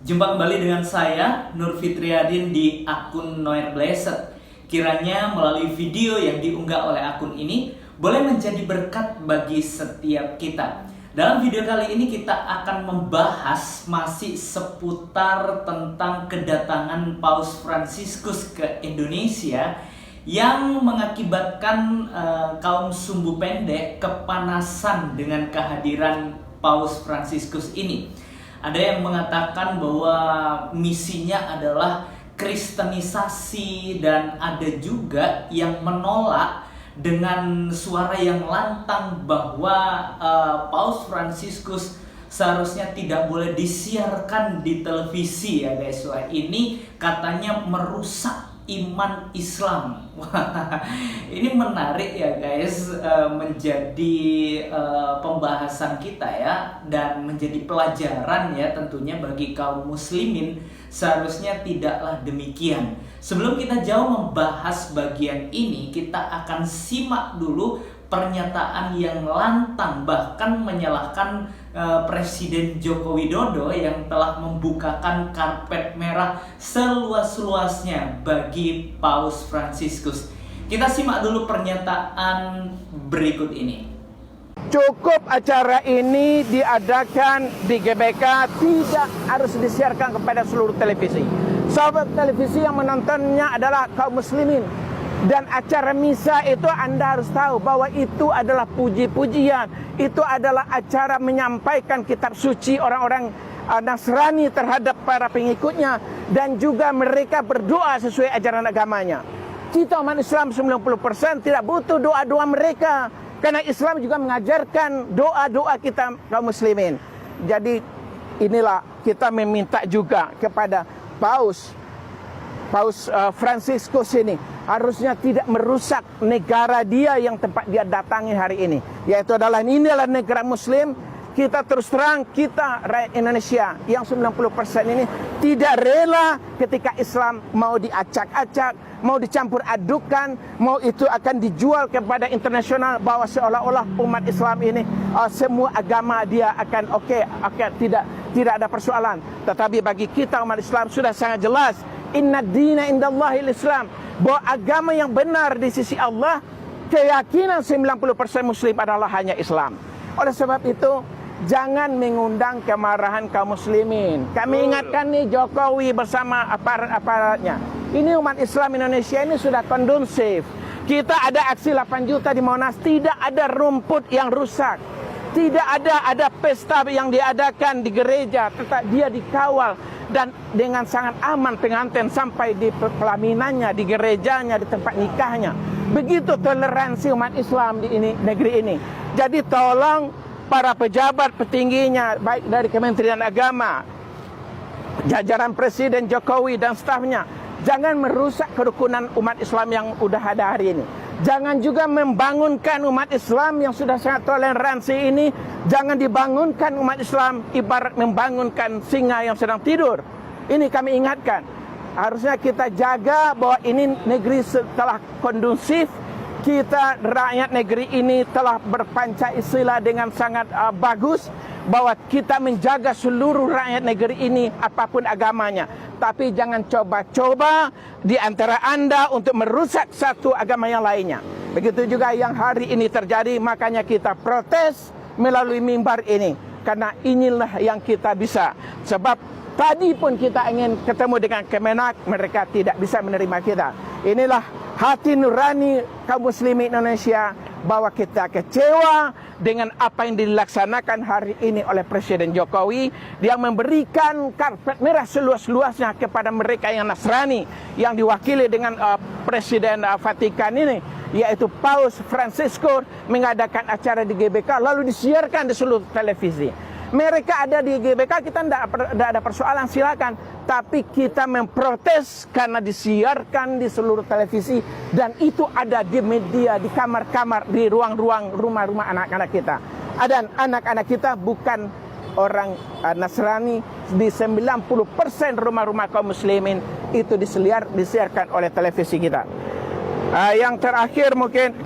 Jumpa kembali dengan saya, Nur Fitriadin di akun Noir Blessed. Kiranya melalui video yang diunggah oleh akun ini boleh menjadi berkat bagi setiap kita. Dalam video kali ini kita akan membahas masih seputar tentang kedatangan Paus Fransiskus ke Indonesia yang mengakibatkan kaum sumbu pendek kepanasan dengan kehadiran Paus Fransiskus ini. Ada yang mengatakan bahwa misinya adalah kristenisasi, dan ada juga yang menolak dengan suara yang lantang bahwa Paus Fransiskus seharusnya tidak boleh disiarkan di televisi ya guys. Wah, ini katanya merusak iman Islam. Wah, ini menarik ya guys, menjadi pembahasan kita ya, dan menjadi pelajaran ya tentunya bagi kaum muslimin. Seharusnya tidaklah demikian. Sebelum kita jauh membahas bagian ini, kita akan simak dulu pernyataan yang lantang bahkan menyalahkan Presiden Joko Widodo yang telah membukakan karpet merah seluas-luasnya bagi Paus Fransiskus. Kita simak dulu pernyataan berikut ini. Cukup acara ini diadakan di GBK, tidak harus disiarkan kepada seluruh televisi. Sahabat televisi yang menontonnya adalah kaum muslimin. Dan acara misa itu Anda harus tahu bahwa itu adalah puji-pujian. Itu adalah acara menyampaikan kitab suci orang-orang Nasrani terhadap para pengikutnya. Dan juga mereka berdoa sesuai ajaran agamanya. Kita umat Islam 90% tidak butuh doa-doa mereka. Karena Islam juga mengajarkan doa-doa kita kaum muslimin. Jadi inilah kita meminta juga kepada Paus Fransiskus ini harusnya tidak merusak negara dia yang tempat dia datangi hari ini, yaitu inilah negara muslim. Kita terus terang, kita rakyat Indonesia yang 90% ini tidak rela ketika Islam mau diacak-acak, mau dicampur adukan, mau itu akan dijual kepada internasional bahwa seolah-olah umat Islam ini semua agama dia akan oke, tidak ada persoalan. Tetapi bagi kita umat Islam sudah sangat jelas, inna dina indallahil Islam, bahwa agama yang benar di sisi Allah, keyakinan 90% muslim adalah hanya Islam. Oleh sebab itu, jangan mengundang kemarahan kaum muslimin. Kami ingatkan nih Jokowi bersama aparat-aparatnya. Ini umat Islam Indonesia ini sudah kondusif. Kita ada aksi 8 juta di Monas, tidak ada rumput yang rusak. Tidak ada pesta yang diadakan di gereja, tetap dia dikawal dan dengan sangat aman pengantin sampai di pelaminannya, di gerejanya, di tempat nikahnya. Begitu toleransi umat Islam di negeri ini. Jadi tolong para pejabat petingginya, baik dari Kementerian Agama, jajaran Presiden Jokowi dan stafnya, jangan merusak kerukunan umat Islam yang udah ada hari ini. Jangan juga membangunkan umat Islam yang sudah sangat toleransi ini. Jangan dibangunkan umat Islam ibarat membangunkan singa yang sedang tidur. Ini kami ingatkan. Harusnya kita jaga bahwa ini negeri telah kondusif. Kita rakyat negeri ini telah berpancasila dengan sangat bagus, bahwa kita menjaga seluruh rakyat negeri ini apapun agamanya. Tapi jangan coba-coba di antara Anda untuk merusak satu agama yang lainnya. Begitu juga yang hari ini terjadi, makanya kita protes melalui mimbar ini. Karena inilah yang kita bisa. Sebab tadi pun kita ingin ketemu dengan Kemenak, mereka tidak bisa menerima kita. Inilah hati nurani kaum muslimin Indonesia, bahwa kita kecewa dengan apa yang dilaksanakan hari ini oleh Presiden Jokowi, yang memberikan karpet merah seluas-luasnya kepada mereka yang Nasrani, yang diwakili dengan Presiden Vatikan ini, yaitu Paus Fransiskus, mengadakan acara di GBK lalu disiarkan di seluruh televisi. Mereka ada di GBK, kita tidak ada persoalan, silakan. Tapi kita memprotes karena disiarkan di seluruh televisi, dan itu ada di media, di kamar-kamar, di ruang-ruang rumah-rumah anak-anak kita. Dan anak-anak kita bukan orang Nasrani. Di 90% rumah-rumah kaum muslimin itu disiarkan oleh televisi kita. Yang terakhir mungkin,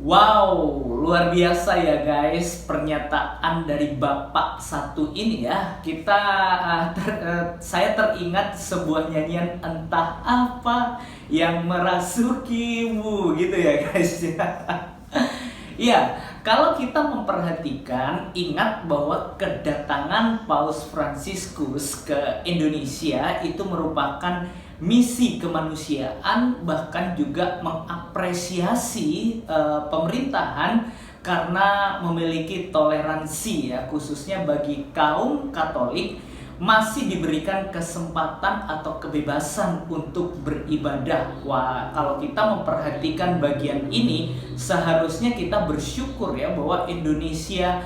wow, luar biasa ya guys pernyataan dari bapak satu ini ya. Saya teringat sebuah nyanyian entah apa yang merasukimu gitu ya guys ya. Ya, kalau kita memperhatikan, ingat bahwa kedatangan Paus Fransiskus ke Indonesia itu merupakan misi kemanusiaan, bahkan juga mengapresiasi pemerintahan karena memiliki toleransi ya, khususnya bagi kaum Katolik masih diberikan kesempatan atau kebebasan untuk beribadah. Wah, kalau kita memperhatikan bagian ini, seharusnya kita bersyukur ya bahwa Indonesia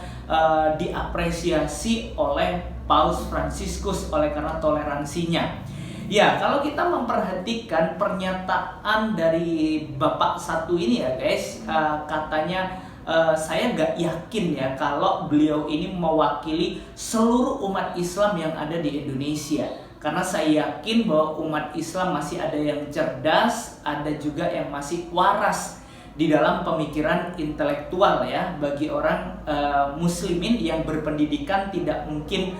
diapresiasi oleh Paus Fransiskus oleh karena toleransinya. Ya, kalau kita memperhatikan pernyataan dari Bapak satu ini ya guys, katanya saya gak yakin ya kalau beliau ini mewakili seluruh umat Islam yang ada di Indonesia. Karena saya yakin bahwa umat Islam masih ada yang cerdas, ada juga yang masih waras di dalam pemikiran intelektual ya. Bagi orang muslimin yang berpendidikan tidak mungkin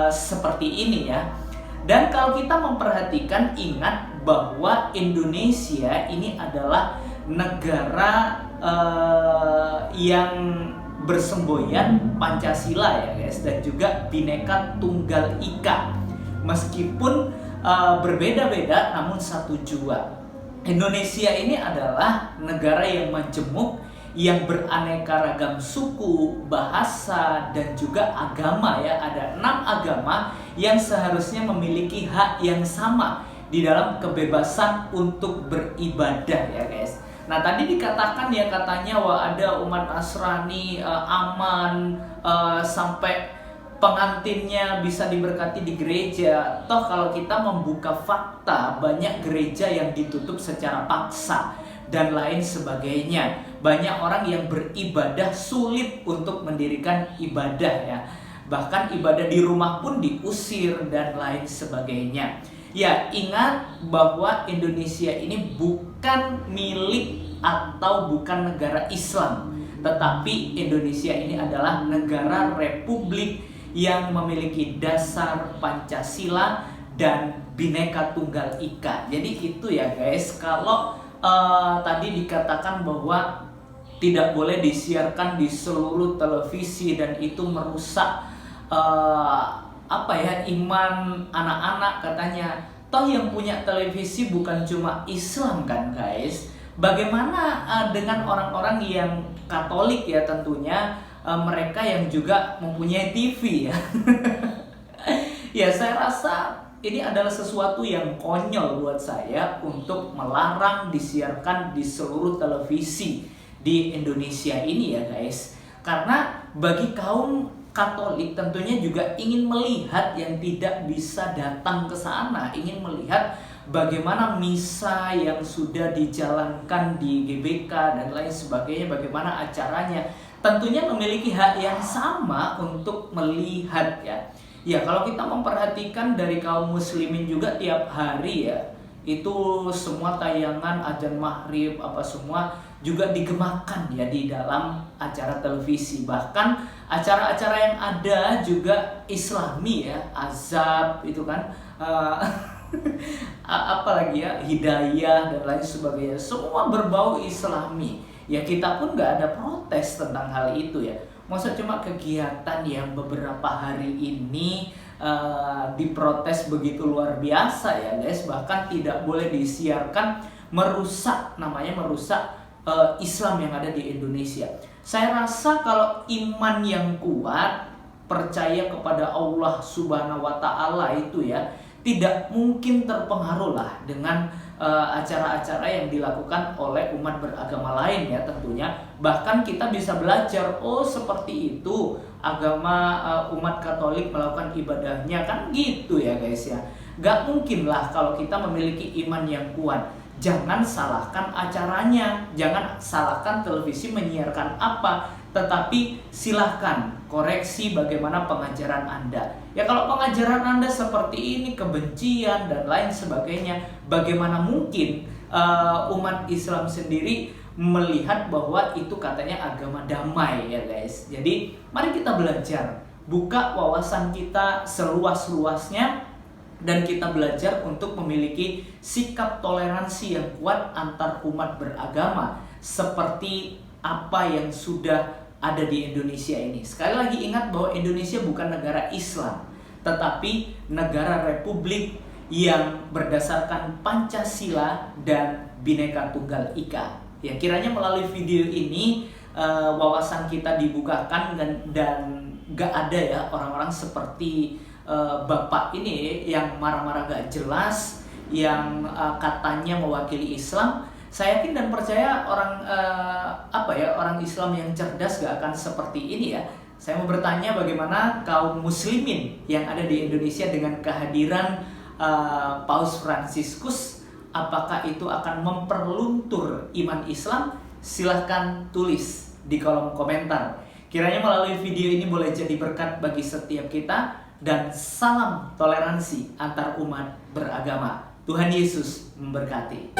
seperti ini ya. Dan kalau kita memperhatikan, ingat bahwa Indonesia ini adalah negara yang bersemboyan Pancasila ya guys, dan juga Bhinneka Tunggal Ika. Meskipun berbeda-beda namun satu jua. Indonesia ini adalah negara yang majemuk, yang beraneka ragam suku, bahasa, dan juga agama ya. Ada 6 agama yang seharusnya memiliki hak yang sama di dalam kebebasan untuk beribadah ya guys. Nah tadi dikatakan ya, katanya wah ada umat Nasrani aman, sampai pengantinnya bisa diberkati di gereja. Toh kalau kita membuka fakta, banyak gereja yang ditutup secara paksa dan lain sebagainya. Banyak orang yang beribadah sulit untuk mendirikan ibadah ya. Bahkan ibadah di rumah pun diusir dan lain sebagainya. Ya, ingat bahwa Indonesia ini bukan milik atau bukan negara Islam, tetapi Indonesia ini adalah negara republik yang memiliki dasar Pancasila dan Bhinneka Tunggal Ika. Jadi itu ya guys, kalau tadi dikatakan bahwa tidak boleh disiarkan di seluruh televisi dan itu merusak iman anak-anak katanya. Toh yang punya televisi bukan cuma Islam kan guys. Bagaimana dengan orang-orang yang Katolik ya, tentunya mereka yang juga mempunyai TV ya. Ya saya rasa ini adalah sesuatu yang konyol buat saya untuk melarang disiarkan di seluruh televisi di Indonesia ini ya guys. Karena bagi kaum Katolik tentunya juga ingin melihat yang tidak bisa datang ke sana, ingin melihat bagaimana misa yang sudah dijalankan di GBK dan lain sebagainya, bagaimana acaranya. Tentunya memiliki hak yang sama untuk melihat ya. Ya kalau kita memperhatikan dari kaum muslimin juga tiap hari ya, itu semua tayangan azan maghrib apa semua juga digemakan ya di dalam acara televisi. Bahkan acara-acara yang ada juga Islami ya, azab itu kan, apalagi ya, hidayah dan lain sebagainya, semua berbau Islami. Ya kita pun nggak ada protes tentang hal itu ya. Masa cuma kegiatan yang beberapa hari ini diprotes begitu luar biasa ya guys. Bahkan tidak boleh disiarkan, merusak Islam yang ada di Indonesia. Saya rasa kalau iman yang kuat, percaya kepada Allah Subhanahu wa Ta'ala itu ya, tidak mungkin terpengaruh lah dengan acara-acara yang dilakukan oleh umat beragama lain ya tentunya. Bahkan kita bisa belajar, oh seperti itu agama umat Katolik melakukan ibadahnya kan gitu ya guys ya. Gak mungkin lah kalau kita memiliki iman yang kuat. Jangan salahkan acaranya, jangan salahkan televisi menyiarkan apa, tetapi silahkan koreksi bagaimana pengajaran Anda. Ya kalau pengajaran Anda seperti ini, kebencian dan lain sebagainya, bagaimana mungkin umat Islam sendiri melihat bahwa itu katanya agama damai ya guys. Jadi mari kita belajar, buka wawasan kita seluas-luasnya, dan kita belajar untuk memiliki sikap toleransi yang kuat antar umat beragama seperti apa yang sudah ada di Indonesia ini. Sekali lagi ingat bahwa Indonesia bukan negara Islam, tetapi negara republik yang berdasarkan Pancasila dan Bhinneka Tunggal Ika. Ya, kiranya melalui video ini wawasan kita dibukakan dan gak ada ya orang-orang seperti Bapak ini yang marah-marah gak jelas, yang katanya mewakili Islam. Saya yakin dan percaya orang Islam yang cerdas gak akan seperti ini ya. Saya mau bertanya bagaimana kaum muslimin yang ada di Indonesia dengan kehadiran Paus Fransiskus, apakah itu akan memperluntur iman Islam? Silahkan tulis di kolom komentar. Kiranya melalui video ini boleh jadi berkat bagi setiap kita, dan salam toleransi antar umat beragama. Tuhan Yesus memberkati.